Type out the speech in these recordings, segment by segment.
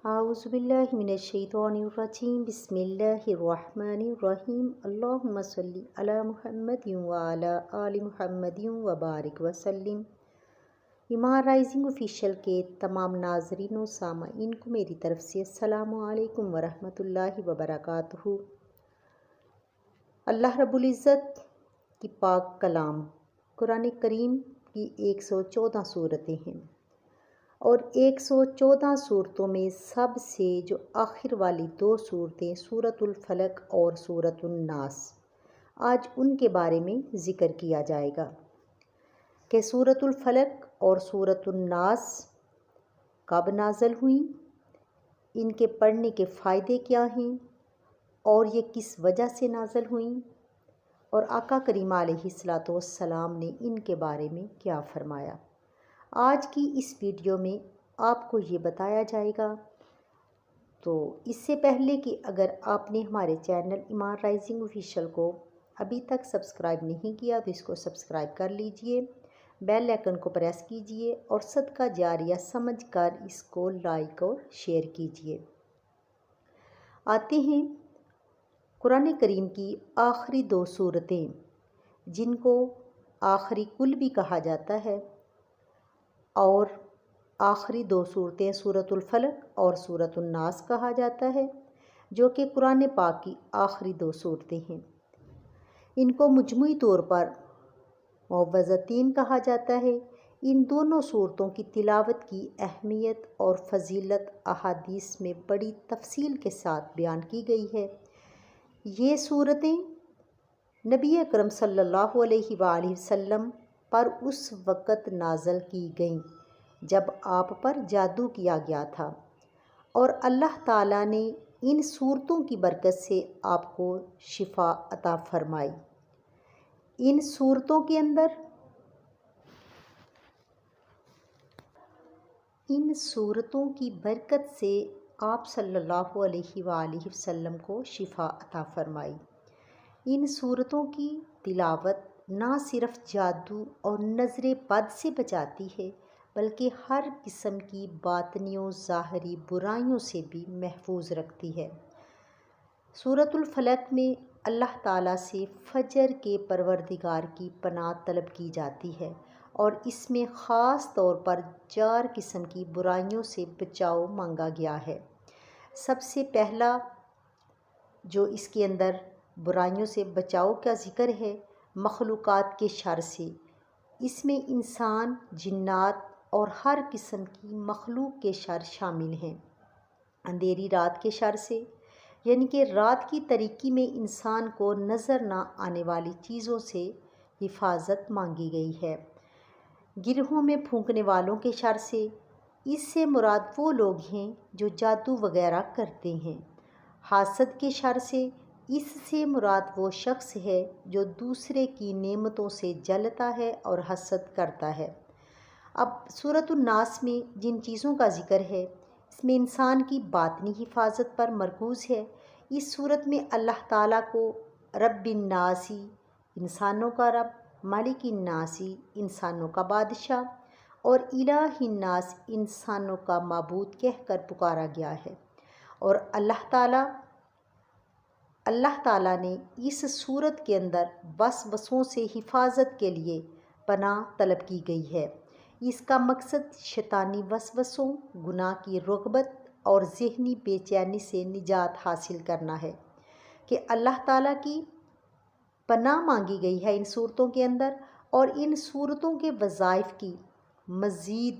اعوذ باللہ من الشیطان الرجیم بسم اللہ الرحمن الرحیم اللہم صلی علی محمد وعلی آل محمد وبارک وسلم۔ ایمان رائزنگ آفیشیل کے تمام ناظرین و سامعین کو میری طرف سے السلام علیکم ورحمۃ اللہ وبرکاتہ۔ اللہ رب العزت کی پاک کلام قرآن کریم کی 114 صورتیں ہیں، اور 114 صورتوں میں سب سے جو آخر والی 2 صورتیں سورۃ الفلق اور سورۃ الناس، آج ان کے بارے میں ذکر کیا جائے گا کہ سورۃ الفلق اور سورۃ الناس کب نازل ہوئیں، ان کے پڑھنے کے فائدے کیا ہیں، اور یہ کس وجہ سے نازل ہوئیں، اور آقا کریم علیہ الصلوۃ والسلام نے ان کے بارے میں کیا فرمایا۔ آج کی اس ویڈیو میں آپ کو یہ بتایا جائے گا۔ تو اس سے پہلے کہ اگر آپ نے ہمارے چینل ایمان رائزنگ آفیشیل کو ابھی تک سبسکرائب نہیں کیا تو اس کو سبسکرائب کر لیجئے، بیل آئکن کو پریس کیجئے اور صدقہ جاریہ سمجھ کر اس کو لائک اور شیئر کیجئے۔ آتے ہیں قرآن کریم کی آخری 2 صورتیں، جن کو آخری کل بھی کہا جاتا ہے، اور آخری 2 صورتیں سورۃ الفلق اور سورۃ الناس کہا جاتا ہے، جو کہ قرآن پاک کی آخری 2 صورتیں ہیں۔ ان کو مجموعی طور پر معوذتین کہا جاتا ہے۔ ان دونوں صورتوں کی تلاوت کی اہمیت اور فضیلت احادیث میں بڑی تفصیل کے ساتھ بیان کی گئی ہے۔ یہ صورتیں نبی اکرم صلی اللہ علیہ وآلہ وسلم پر اس وقت نازل کی گئیں جب آپ پر جادو کیا گیا تھا، اور اللہ تعالیٰ نے ان صورتوں کی برکت سے آپ کو شفا عطا فرمائی۔ ان صورتوں کی برکت سے آپ صلی اللہ علیہ وآلہ وسلم کو شفا عطا فرمائی۔ ان صورتوں کی تلاوت نہ صرف جادو اور نظر بد سے بچاتی ہے، بلکہ ہر قسم کی باطنی و ظاہری برائیوں سے بھی محفوظ رکھتی ہے۔ سورۃ الفلق میں اللہ تعالیٰ سے فجر کے پروردگار کی پناہ طلب کی جاتی ہے، اور اس میں خاص طور پر 4 قسم کی برائیوں سے بچاؤ مانگا گیا ہے۔ سب سے پہلا جو اس کے اندر برائیوں سے بچاؤ کا ذکر ہے، مخلوقات کے شر سے۔ اس میں انسان، جنات اور ہر قسم کی مخلوق کے شر شامل ہیں۔ اندھیری رات کے شر سے، یعنی کہ رات کی تاریکی میں انسان کو نظر نہ آنے والی چیزوں سے حفاظت مانگی گئی ہے۔ گرہوں میں پھونکنے والوں کے شر سے، اس سے مراد وہ لوگ ہیں جو جادو وغیرہ کرتے ہیں۔ حاسد کے شر سے، اس سے مراد وہ شخص ہے جو دوسرے کی نعمتوں سے جلتا ہے اور حسد کرتا ہے۔ اب سورۃ الناس میں جن چیزوں کا ذکر ہے، اس میں انسان کی باطنی حفاظت پر مرکوز ہے۔ اس صورت میں اللہ تعالیٰ کو رب الناسی، انسانوں کا رب، مالک الناسی، انسانوں کا بادشاہ، اور الہ الناس، انسانوں کا معبود کہہ کر پکارا گیا ہے، اور اللہ تعالیٰ نے اس صورت کے اندر وسوسوں سے حفاظت کے لیے پناہ طلب کی گئی ہے۔ اس کا مقصد شیطانی وسوسوں، گناہ کی رغبت اور ذہنی بے چینی سے نجات حاصل کرنا ہے، کہ اللہ تعالیٰ کی پناہ مانگی گئی ہے ان صورتوں کے اندر، اور ان صورتوں کے وظائف کی مزید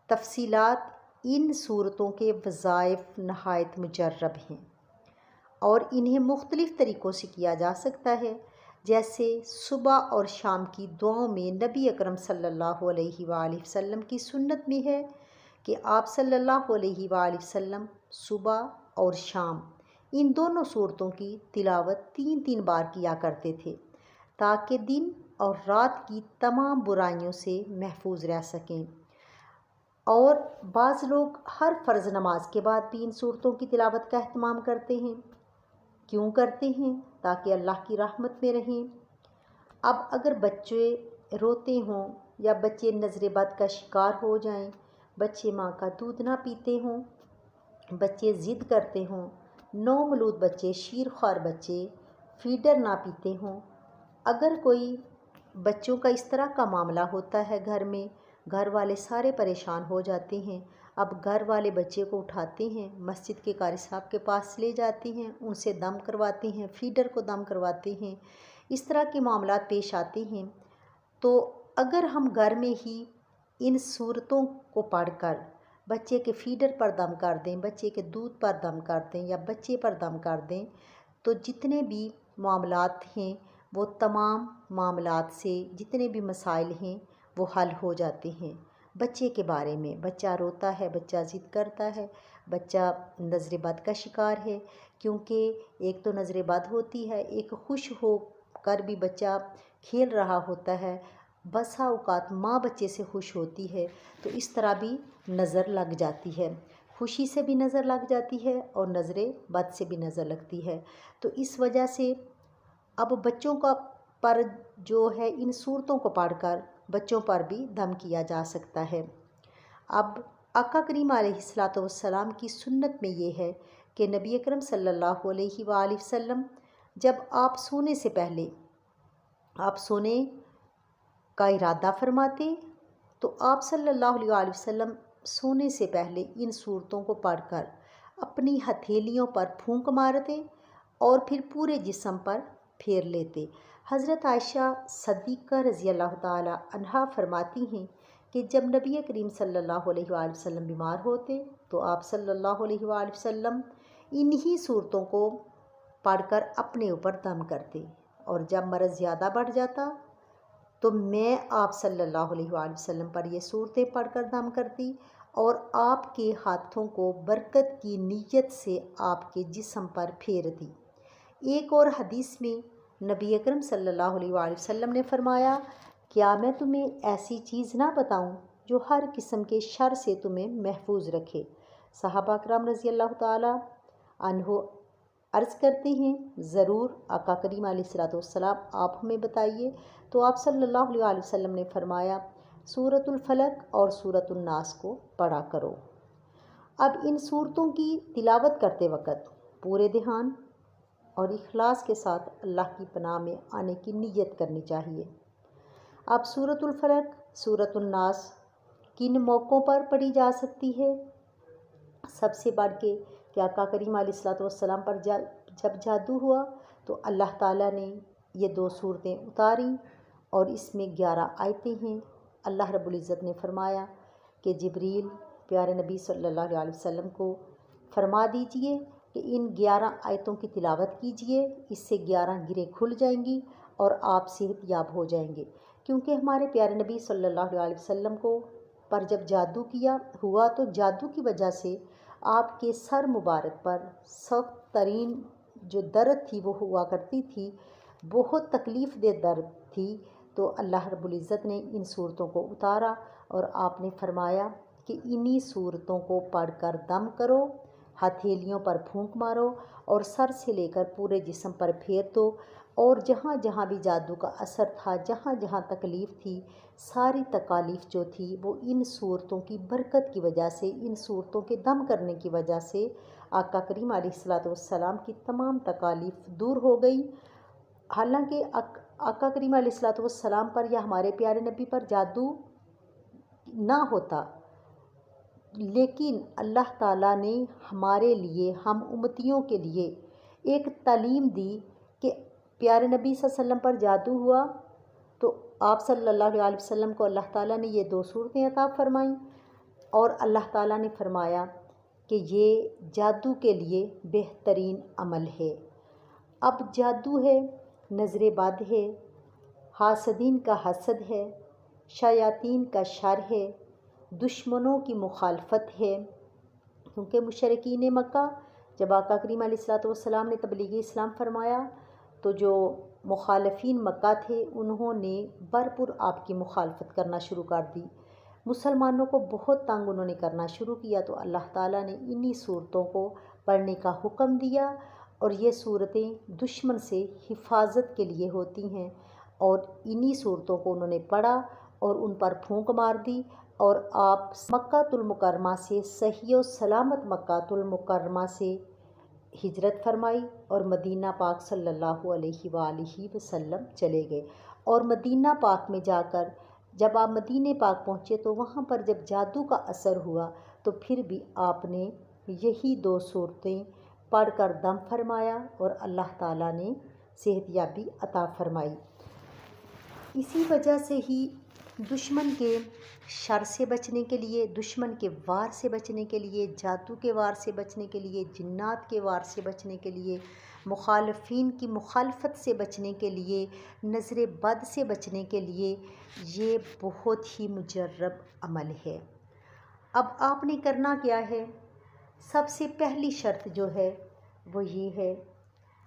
تفصیلات ان صورتوں کے وظائف نہایت مجرب ہیں، اور انہیں مختلف طریقوں سے کیا جا سکتا ہے۔ جیسے صبح اور شام کی دعاؤں میں نبی اکرم صلی اللہ علیہ وآلہ وسلم کی سنت میں ہے کہ آپ صلی اللہ علیہ وآلہ وسلم صبح اور شام ان دونوں صورتوں کی تلاوت 3 بار کیا کرتے تھے، تاکہ دن اور رات کی تمام برائیوں سے محفوظ رہ سکیں۔ اور بعض لوگ ہر فرض نماز کے بعد بھی ان صورتوں کی تلاوت کا اہتمام کرتے ہیں۔ کیوں کرتے ہیں؟ تاکہ اللہ کی رحمت میں رہیں۔ اب اگر بچے روتے ہوں یا بچے نظر بد کا شکار ہو جائیں، بچے ماں کا دودھ نہ پیتے ہوں، بچے ضد کرتے ہوں، نومولود بچے، شیر خوار بچے فیڈر نہ پیتے ہوں، اگر کوئی بچوں کا اس طرح کا معاملہ ہوتا ہے گھر میں، گھر والے سارے پریشان ہو جاتے ہیں۔ اب گھر والے بچے کو اٹھاتے ہیں، مسجد کے قاری صاحب کے پاس لے جاتے ہیں، ان سے دم کرواتے ہیں، فیڈر کو دم کرواتے ہیں، اس طرح کے معاملات پیش آتے ہیں۔ تو اگر ہم گھر میں ہی ان صورتوں کو پڑھ کر بچے کے فیڈر پر دم کر دیں، بچے کے دودھ پر دم کر دیں یا بچے پر دم کر دیں، تو جتنے بھی معاملات ہیں وہ تمام معاملات سے، جتنے بھی مسائل ہیں وہ حل ہو جاتے ہیں۔ بچے کے بارے میں، بچہ روتا ہے، بچہ ضد کرتا ہے، بچہ نظر بد کا شکار ہے، کیونکہ ایک تو نظر بد ہوتی ہے، ایک خوش ہو کر بھی بچہ کھیل رہا ہوتا ہے، بسا اوقات ماں بچے سے خوش ہوتی ہے تو اس طرح بھی نظر لگ جاتی ہے، خوشی سے بھی نظر لگ جاتی ہے اور نظر بد سے بھی نظر لگتی ہے۔ تو اس وجہ سے اب بچوں کا پر جو ہے ان صورتوں کو پڑھ کر بچوں پر بھی دم کیا جا سکتا ہے۔ اب آقا کریم علیہ السلام کی سنت میں یہ ہے کہ نبی اکرم صلی اللہ علیہ وآلہ وسلم جب آپ سونے سے پہلے آپ سونے کا ارادہ فرماتے تو آپ صلی اللہ علیہ وآلہ وسلم سونے سے پہلے ان صورتوں کو پڑھ کر اپنی ہتھیلیوں پر پھونک مارتے اور پھر پورے جسم پر پھیر لیتے۔ حضرت عائشہ صدیقہ رضی اللہ تعالی عنہا فرماتی ہیں کہ جب نبی کریم صلی اللہ علیہ وآلہ وسلم بیمار ہوتے تو آپ صلی اللہ علیہ وآلہ وسلم انہی صورتوں کو پڑھ کر اپنے اوپر دم کرتے، اور جب مرض زیادہ بڑھ جاتا تو میں آپ صلی اللہ علیہ وآلہ وسلم پر یہ صورتیں پڑھ کر دم کرتی اور آپ کے ہاتھوں کو برکت کی نیت سے آپ کے جسم پر پھیرتی۔ ایک اور حدیث میں نبی اکرم صلی اللہ علیہ وآلہ وسلم نے فرمایا، کیا میں تمہیں ایسی چیز نہ بتاؤں جو ہر قسم کے شر سے تمہیں محفوظ رکھے؟ صحابہ اکرام رضی اللہ تعالی عنہ عرض کرتے ہیں، ضرور آقا کریم علیہ السلام آپ ہمیں بتائیے۔ تو آپ صلی اللہ علیہ وآلہ وسلم نے فرمایا، سورۃ الفلق اور سورۃ الناس کو پڑھا کرو۔ اب ان صورتوں کی تلاوت کرتے وقت پورے دھیان اور اخلاص کے ساتھ اللہ کی پناہ میں آنے کی نیت کرنی چاہیے۔ اب سورۃ الفلق، سورۃ الناس کن موقعوں پر پڑھی جا سکتی ہے؟ سب سے بڑھ کے کہ آقا کریم علیہ السلام پر جب جادو ہوا تو اللہ تعالیٰ نے یہ 2 صورتیں اتاریں اور اس میں 11 آیتیں ہیں۔ اللہ رب العزت نے فرمایا کہ جبریل پیارے نبی صلی اللہ علیہ وسلم کو فرما دیجئے کہ ان 11 آیتوں کی تلاوت کیجئے، اس سے 11 گرہیں کھل جائیں گی اور آپ صحت یاب ہو جائیں گے، کیونکہ ہمارے پیارے نبی صلی اللہ علیہ وسلم کو پر جب جادو ہوا تو جادو کی وجہ سے آپ کے سر مبارک پر سخت ترین جو درد تھی وہ ہوا کرتی تھی، بہت تکلیف دہ درد تھی۔ تو اللہ رب العزت نے ان صورتوں کو اتارا اور آپ نے فرمایا کہ انہی صورتوں کو پڑھ کر دم کرو، ہتھیلیوں پر پھونک مارو اور سر سے لے کر پورے جسم پر پھیر دو، اور جہاں جہاں بھی جادو کا اثر تھا، جہاں جہاں تکلیف تھی، ساری تکالیف جو تھی وہ ان صورتوں کی برکت کی وجہ سے، ان صورتوں کے دم کرنے کی وجہ سے آقا کریم علیہ السلام کی تمام تکالیف دور ہو گئی۔ حالانکہ آقا کریم علیہ السلام پر یا ہمارے پیارے نبی پر جادو نہ ہوتا، لیکن اللہ تعالیٰ نے ہمارے لیے، ہم امتیوں کے لیے ایک تعلیم دی کہ پیارے نبی صلی اللہ علیہ وسلم پر جادو ہوا تو آپ صلی اللہ علیہ وسلم کو اللہ تعالیٰ نے یہ 2 صورتیں عطا فرمائیں، اور اللہ تعالیٰ نے فرمایا کہ یہ جادو کے لیے بہترین عمل ہے۔ اب جادو ہے، نظر بد ہے، حاسدین کا حسد ہے، شیاطین کا شر ہے، دشمنوں کی مخالفت ہے، کیونکہ مشرکین مکہ جب آقا کریم علیہ السلام نے تبلیغ اسلام فرمایا تو جو مخالفین مکہ تھے انہوں نے بھرپور آپ کی مخالفت کرنا شروع کر دی، مسلمانوں کو بہت تنگ انہوں نے کرنا شروع کیا۔ تو اللہ تعالیٰ نے انہی صورتوں کو پڑھنے کا حکم دیا، اور یہ صورتیں دشمن سے حفاظت کے لیے ہوتی ہیں، اور انہی صورتوں کو انہوں نے پڑھا اور ان پر پھونک مار دی۔ اور آپ مکہ المکرمہ سے صحیح و سلامت مکہ المکرمہ سے ہجرت فرمائی اور مدینہ پاک صلی اللہ علیہ وآلہ وسلم چلے گئے۔ اور مدینہ پاک میں جا کر جب آپ مدینہ پاک پہنچے تو وہاں پر جب جادو کا اثر ہوا تو پھر بھی آپ نے یہی 2 صورتیں پڑھ کر دم فرمایا اور اللہ تعالیٰ نے صحت یابی عطا فرمائی۔ اسی وجہ سے ہی دشمن کے شر سے بچنے کے لیے، دشمن کے وار سے بچنے کے لیے، جادو کے وار سے بچنے کے لیے، جنات کے وار سے بچنے کے لیے، مخالفین کی مخالفت سے بچنے کے لیے، نظر بد سے بچنے کے لیے یہ بہت ہی مجرب عمل ہے۔ اب آپ نے کرنا کیا ہے؟ سب سے پہلی شرط جو ہے وہ یہ ہے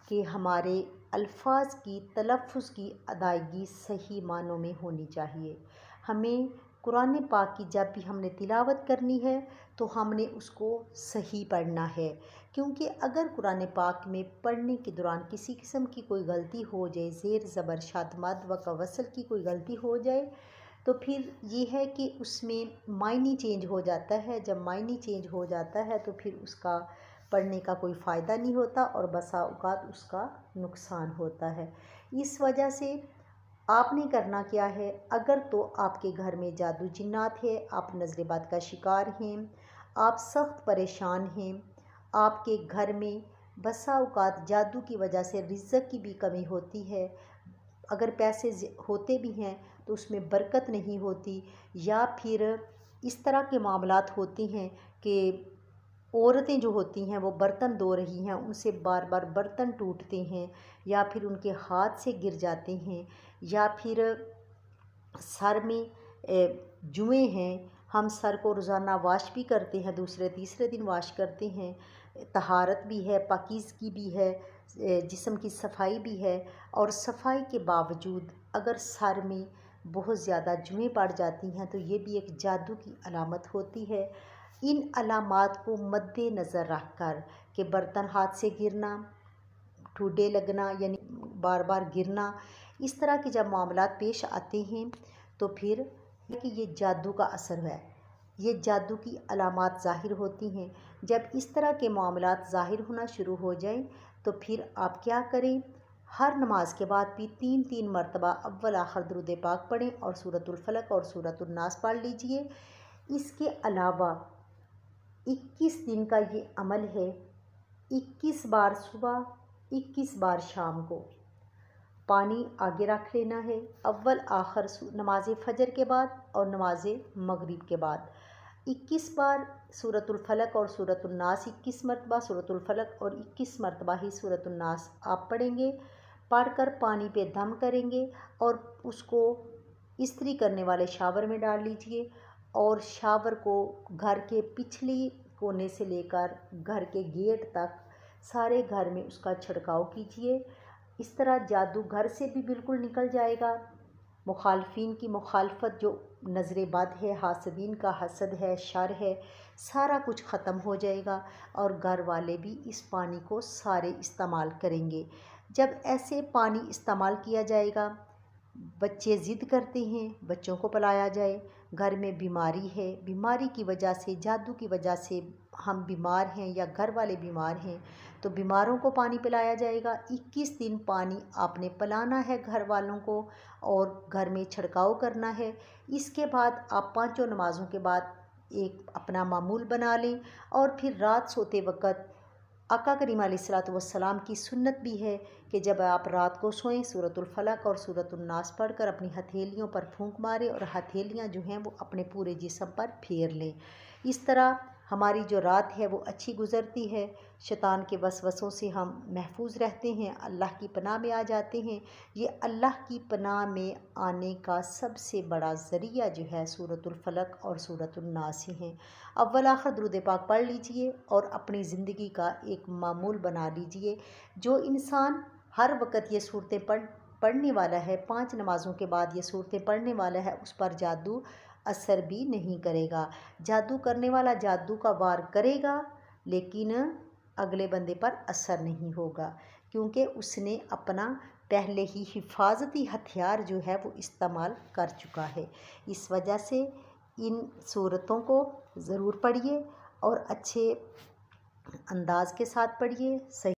کہ ہمارے الفاظ کی تلفظ کی ادائیگی صحیح معنوں میں ہونی چاہیے۔ ہمیں قرآن پاک کی جب بھی ہم نے تلاوت کرنی ہے تو ہم نے اس کو صحیح پڑھنا ہے، کیونکہ اگر قرآن پاک میں پڑھنے کے دوران کسی قسم کی کوئی غلطی ہو جائے، زیر زبر شاد مد وقع وصل کی کوئی غلطی ہو جائے تو پھر یہ ہے کہ اس میں معنی چینج ہو جاتا ہے۔ جب معنی چینج ہو جاتا ہے تو پھر اس کا پڑھنے کا کوئی فائدہ نہیں ہوتا اور بسا اوقات اس کا نقصان ہوتا ہے۔ اس وجہ سے آپ نے کرنا کیا ہے؟ اگر تو آپ کے گھر میں جادو جنات ہے، آپ نظر بد کا شکار ہیں، آپ سخت پریشان ہیں، آپ کے گھر میں بسا اوقات جادو کی وجہ سے رزق کی بھی کمی ہوتی ہے، اگر پیسے ہوتے بھی ہیں تو اس میں برکت نہیں ہوتی، یا پھر اس طرح کے معاملات ہوتے ہیں کہ عورتیں جو ہوتی ہیں وہ برتن دھو رہی ہیں، ان سے بار بار برتن ٹوٹتے ہیں یا پھر ان کے ہاتھ سے گر جاتے ہیں، یا پھر سر میں جوئیں ہیں، ہم سر کو روزانہ واش بھی کرتے ہیں، دوسرے تیسرے دن واش کرتے ہیں، طہارت بھی ہے، پاکیزگی بھی ہے، جسم کی صفائی بھی ہے، اور صفائی کے باوجود اگر سر میں بہت زیادہ جوئیں پڑ جاتی ہیں تو یہ بھی ایک جادو کی علامت ہوتی ہے۔ ان علامات کو مد نظر رکھ کر کہ برتن ہاتھ سے گرنا، ٹھوڈے لگنا یعنی بار بار گرنا، اس طرح کے جب معاملات پیش آتے ہیں تو پھر کہ یہ جادو کا اثر ہے، یہ جادو کی علامات ظاہر ہوتی ہیں۔ جب اس طرح کے معاملات ظاہر ہونا شروع ہو جائیں تو پھر آپ کیا کریں؟ ہر نماز کے بعد بھی 3 مرتبہ اول آخر درود پاک پڑھیں اور سورۃ الفلق اور سورۃ الناس پڑھ لیجئے۔ اس کے علاوہ 21 دن کا یہ عمل ہے، 21 بار صبح، 21 بار شام کو پانی آگے رکھ لینا ہے، اول آخر نماز فجر کے بعد اور نماز مغرب کے بعد 21 بار سورۃ الفلق اور سورۃ الناس، 21 مرتبہ سورۃ الفلق اور 21 مرتبہ ہی سورۃ الناس آپ پڑھیں گے۔ پڑھ کر پانی پہ دم کریں گے اور اس کو استری کرنے والے شاور میں ڈال لیجئے، اور شاور کو گھر کے پچھلی کونے سے لے کر گھر کے گیٹ تک سارے گھر میں اس کا چھڑکاؤ کیجئے۔ اس طرح جادو گھر سے بھی بالکل نکل جائے گا، مخالفین کی مخالفت، جو نظر بد ہے، حاسدین کا حسد ہے، شر ہے، سارا کچھ ختم ہو جائے گا، اور گھر والے بھی اس پانی کو سارے استعمال کریں گے۔ جب ایسے پانی استعمال کیا جائے گا، بچے ضد کرتے ہیں بچوں کو پلایا جائے، گھر میں بیماری ہے، بیماری کی وجہ سے، جادو کی وجہ سے ہم بیمار ہیں یا گھر والے بیمار ہیں تو بیماروں کو پانی پلایا جائے گا۔ 21 دن پانی آپ نے پلانا ہے گھر والوں کو اور گھر میں چھڑکاؤ کرنا ہے۔ اس کے بعد آپ 5 نمازوں کے بعد ایک اپنا معمول بنا لیں، اور پھر رات سوتے وقت آقا کریم علیہ الصلوۃ والسلام کی سنت بھی ہے کہ جب آپ رات کو سوئیں سورۃ الفلق اور سورۃ الناس پڑھ کر اپنی ہتھیلیوں پر پھونک ماریں اور ہتھیلیاں جو ہیں وہ اپنے پورے جسم پر پھیر لیں۔ اس طرح ہماری جو رات ہے وہ اچھی گزرتی ہے، شیطان کے وسوسوں سے ہم محفوظ رہتے ہیں، اللہ کی پناہ میں آ جاتے ہیں۔ یہ اللہ کی پناہ میں آنے کا سب سے بڑا ذریعہ جو ہے سورۃ الفلق اور سورۃ الناس ہی ہیں۔ اول آخر درود پاک پڑھ لیجئے اور اپنی زندگی کا ایک معمول بنا لیجئے۔ جو انسان ہر وقت یہ صورتیں پڑھنے والا ہے، 5 نمازوں کے بعد یہ صورتیں پڑھنے والا ہے، اس پر جادو اثر بھی نہیں کرے گا۔ جادو کرنے والا جادو کا وار کرے گا لیکن اگلے بندے پر اثر نہیں ہوگا، کیونکہ اس نے اپنا پہلے ہی حفاظتی ہتھیار جو ہے وہ استعمال کر چکا ہے۔ اس وجہ سے ان صورتوں کو ضرور پڑھیے اور اچھے انداز کے ساتھ پڑھیے. صحیح